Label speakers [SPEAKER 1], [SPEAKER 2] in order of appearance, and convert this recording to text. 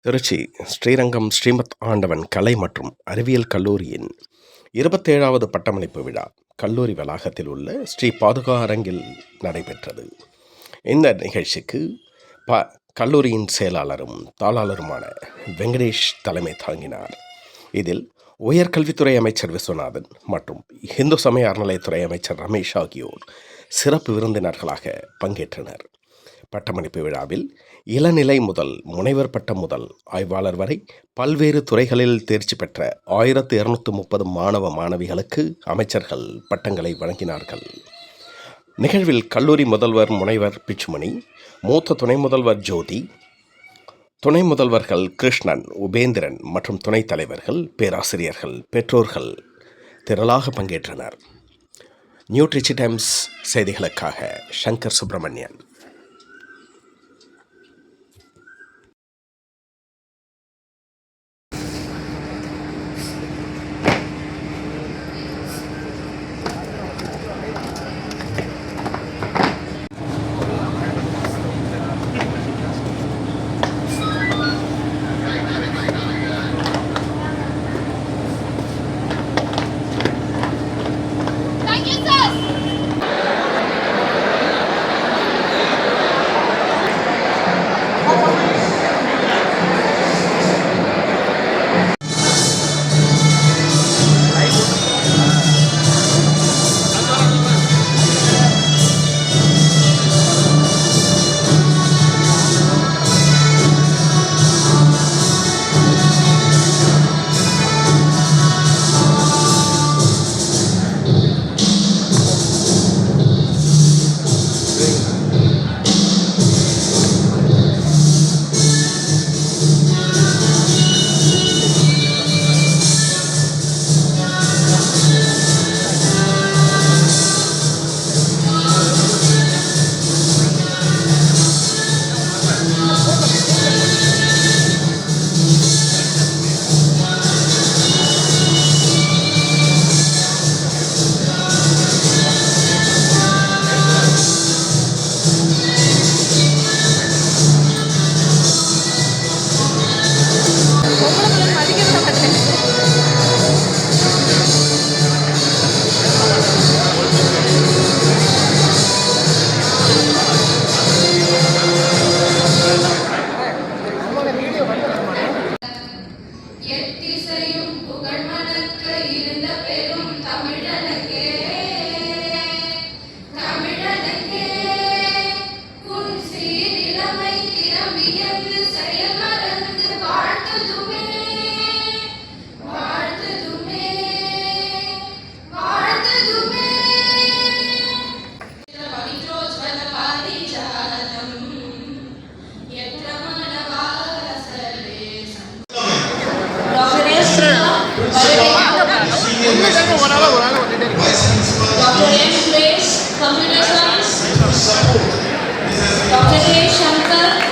[SPEAKER 1] திருச்சி ஸ்ரீரங்கம் ஸ்ரீமத் ஆண்டவன் கலை மற்றும் அறிவியல் கல்லூரியின் 27வது பட்டமளிப்பு விழா கல்லூரி வளாகத்தில் உள்ள ஸ்ரீ பாதுகா அரங்கில் நடைபெற்றது. இந்த நிகழ்ச்சிக்கு கல்லூரியின் செயலாளரும் தாளாளருமான வெங்கடேஷ் தலைமை தாங்கினார். இதில் உயர்கல்வித்துறை அமைச்சர் விஸ்வநாதன் மற்றும் இந்து சமய அறநிலையத்துறை அமைச்சர் ரமேஷ் ஆகியோர் சிறப்பு விருந்தினர்களாக பங்கேற்றனர். பட்டமளிப்பு விழாவில் இளநிலை முதல் முனைவர் பட்டம் முதல் ஆய்வாளர் வரை பல்வேறு துறைகளில் தேர்ச்சி பெற்ற 1230 மாணவ மாணவிகளுக்கு அமைச்சர்கள் பட்டங்களை வழங்கினார்கள். நிகழ்வில் கல்லூரி முதல்வர் முனைவர் பிச்சுமணி, மூத்த துணை முதல்வர் ஜோதி, துணை முதல்வர்கள் கிருஷ்ணன், உபேந்திரன் மற்றும் துணைத் தலைவர்கள், பேராசிரியர்கள், பெற்றோர்கள் திரளாக பங்கேற்றனர். நியூட்ரிச்சி டைம்ஸ் செய்திகளுக்காக Shankar Subramanian.
[SPEAKER 2] Computer Science, Dr. A. Shankar,